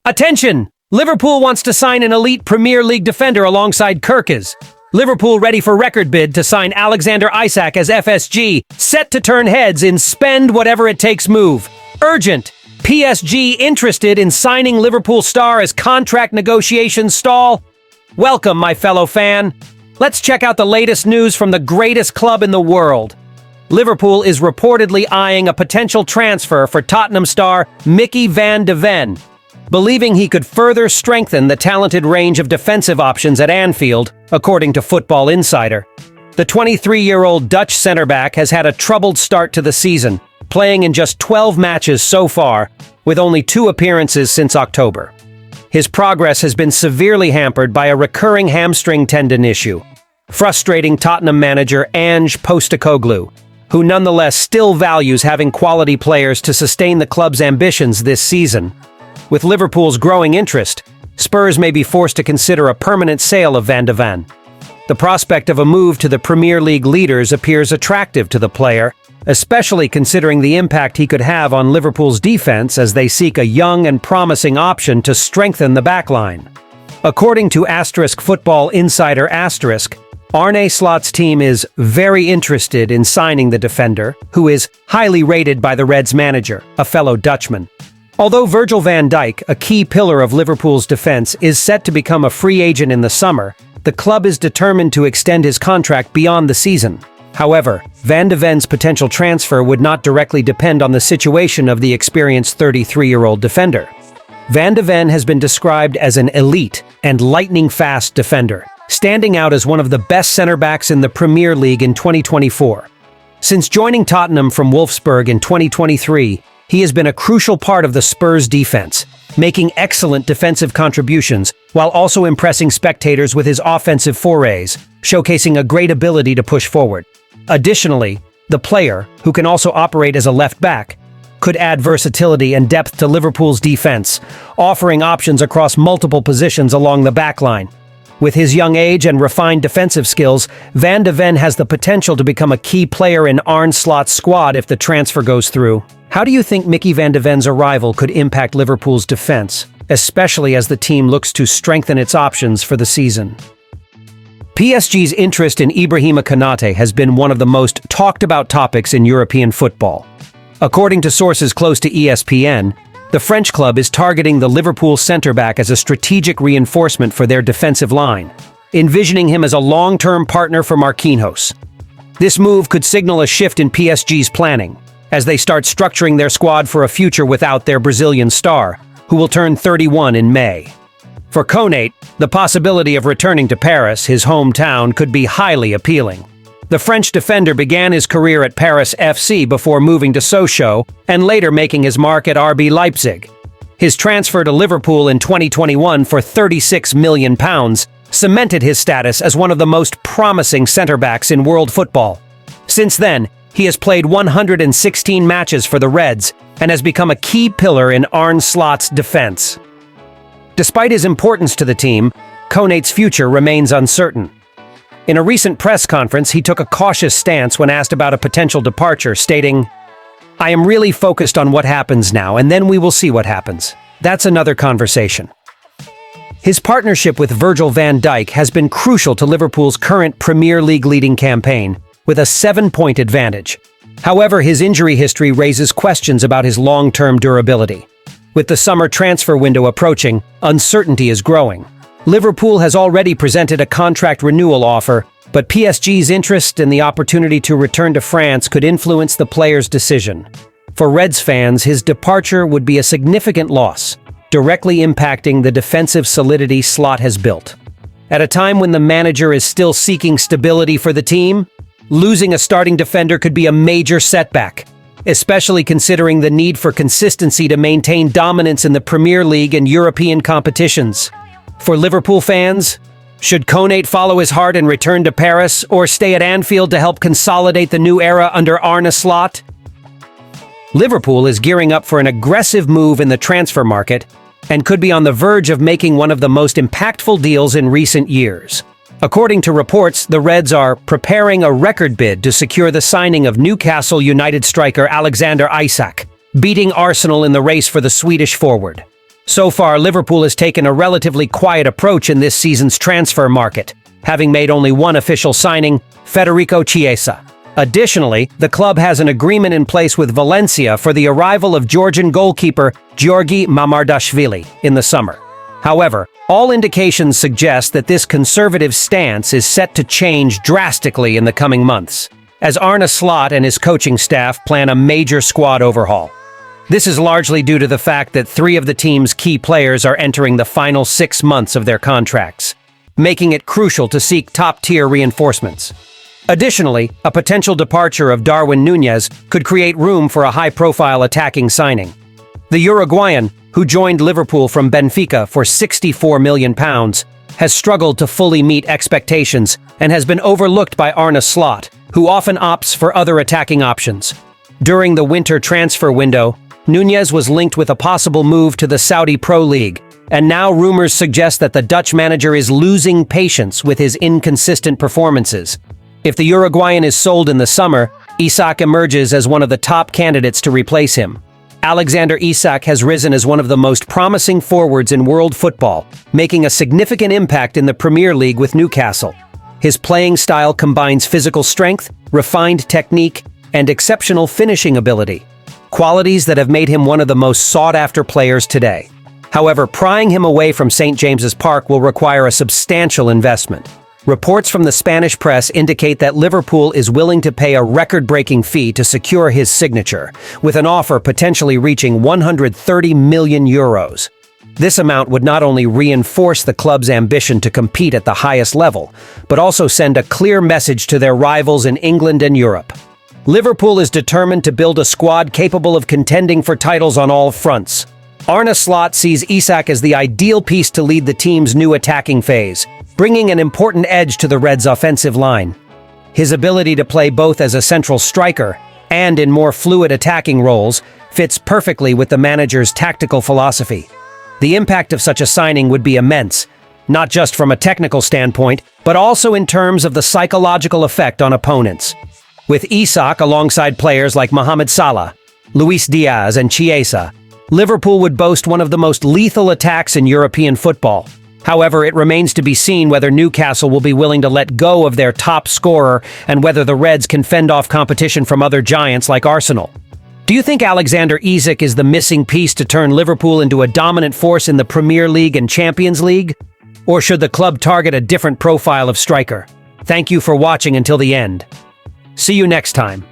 Attention! Liverpool wants to sign an elite Premier League defender alongside Kirkes. Liverpool ready for record bid to sign Alexander Isak as FSG, set to turn heads in spend whatever it takes move. Urgent! PSG interested in signing Liverpool star as contract negotiations stall? Welcome, my fellow fan. Let's check out the latest news from the greatest club in the world. Liverpool is reportedly eyeing a potential transfer for Tottenham star Micky van de Ven, believing he could further strengthen the talented range of defensive options at Anfield, according to Football Insider. The 23-year-old Dutch centre-back has had a troubled start to the season, playing in just 12 matches so far, with only 2 appearances since October. His progress has been severely hampered by a recurring hamstring tendon issue, frustrating Tottenham manager Ange Postecoglou, who nonetheless still values having quality players to sustain the club's ambitions this season. With Liverpool's growing interest, Spurs may be forced to consider a permanent sale of Van de Ven. The prospect of a move to the Premier League leaders appears attractive to the player, especially considering the impact he could have on Liverpool's defense as they seek a young and promising option to strengthen the backline. According to Football Insider Arne Slot's team is very interested in signing the defender, who is highly rated by the Reds manager, a fellow Dutchman. Although Virgil van Dijk, a key pillar of Liverpool's defense, is set to become a free agent in the summer, the club is determined to extend his contract beyond the season. However, Van de Ven's potential transfer would not directly depend on the situation of the experienced 33-year-old defender. Van de Ven has been described as an elite and lightning-fast defender, standing out as one of the best center-backs in the Premier League in 2024. Since joining Tottenham from Wolfsburg in 2023, he has been a crucial part of the Spurs' defense, making excellent defensive contributions while also impressing spectators with his offensive forays, showcasing a great ability to push forward. Additionally, the player, who can also operate as a left back, could add versatility and depth to Liverpool's defense, offering options across multiple positions along the backline. With his young age and refined defensive skills, Van de Ven has the potential to become a key player in Arne Slot's squad if the transfer goes through. How do you think Micky van de Ven's arrival could impact Liverpool's defense, especially as the team looks to strengthen its options for the season? PSG's interest in Ibrahima Konaté has been one of the most talked-about topics in European football. According to sources close to ESPN, the French club is targeting the Liverpool centre-back as a strategic reinforcement for their defensive line, envisioning him as a long-term partner for Marquinhos. This move could signal a shift in PSG's planning, as they start structuring their squad for a future without their Brazilian star, who will turn 31 in May. For Konaté, the possibility of returning to Paris, his hometown, could be highly appealing. The French defender began his career at Paris FC before moving to Sochaux and later making his mark at RB Leipzig. His transfer to Liverpool in 2021 for £36 million cemented his status as one of the most promising centre-backs in world football. Since then, he has played 116 matches for the Reds and has become a key pillar in Arne Slot's defense. Despite his importance to the team, Konaté's future remains uncertain. In a recent press conference, he took a cautious stance when asked about a potential departure, stating, "I am really focused on what happens now, and then we will see what happens. That's another conversation." His partnership with Virgil van Dijk has been crucial to Liverpool's current Premier League leading campaign, with a 7-point advantage. However, his injury history raises questions about his long-term durability. With the summer transfer window approaching, uncertainty is growing. Liverpool has already presented a contract renewal offer, but PSG's interest in the opportunity to return to France could influence the player's decision. For Reds fans, his departure would be a significant loss, directly impacting the defensive solidity Slot has built. At a time when the manager is still seeking stability for the team, losing a starting defender could be a major setback, especially considering the need for consistency to maintain dominance in the Premier League and European competitions. For Liverpool fans, should Konaté follow his heart and return to Paris, or stay at Anfield to help consolidate the new era under Arne Slot? Liverpool is gearing up for an aggressive move in the transfer market and could be on the verge of making one of the most impactful deals in recent years. According to reports, the Reds are preparing a record bid to secure the signing of Newcastle United striker Alexander Isak, beating Arsenal in the race for the Swedish forward. So far, Liverpool has taken a relatively quiet approach in this season's transfer market, having made only one official signing, Federico Chiesa. Additionally, the club has an agreement in place with Valencia for the arrival of Georgian goalkeeper Giorgi Mamardashvili in the summer. However, all indications suggest that this conservative stance is set to change drastically in the coming months, as Arne Slot and his coaching staff plan a major squad overhaul. This is largely due to the fact that 3 of the team's key players are entering the final 6 months of their contracts, making it crucial to seek top-tier reinforcements. Additionally, a potential departure of Darwin Núñez could create room for a high-profile attacking signing. The Uruguayan, who joined Liverpool from Benfica for £64 million, has struggled to fully meet expectations and has been overlooked by Arne Slot, who often opts for other attacking options. During the winter transfer window, Núñez was linked with a possible move to the Saudi Pro League, and now rumors suggest that the Dutch manager is losing patience with his inconsistent performances. If the Uruguayan is sold in the summer, Isak emerges as one of the top candidates to replace him. Alexander Isak has risen as one of the most promising forwards in world football, making a significant impact in the Premier League with Newcastle. His playing style combines physical strength, refined technique, and exceptional finishing ability, qualities that have made him one of the most sought-after players today. However, prying him away from St. James's Park will require a substantial investment. Reports from the Spanish press indicate that Liverpool is willing to pay a record-breaking fee to secure his signature, with an offer potentially reaching €130 million. This amount would not only reinforce the club's ambition to compete at the highest level, but also send a clear message to their rivals in England and Europe. Liverpool is determined to build a squad capable of contending for titles on all fronts. Arne Slot sees Isak as the ideal piece to lead the team's new attacking phase, bringing an important edge to the Reds' offensive line. His ability to play both as a central striker and in more fluid attacking roles fits perfectly with the manager's tactical philosophy. The impact of such a signing would be immense, not just from a technical standpoint, but also in terms of the psychological effect on opponents. With Isak alongside players like Mohamed Salah, Luis Diaz, and Chiesa, Liverpool would boast one of the most lethal attacks in European football. However, it remains to be seen whether Newcastle will be willing to let go of their top scorer and whether the Reds can fend off competition from other giants like Arsenal. Do you think Alexander Isak is the missing piece to turn Liverpool into a dominant force in the Premier League and Champions League? Or should the club target a different profile of striker? Thank you for watching until the end. See you next time.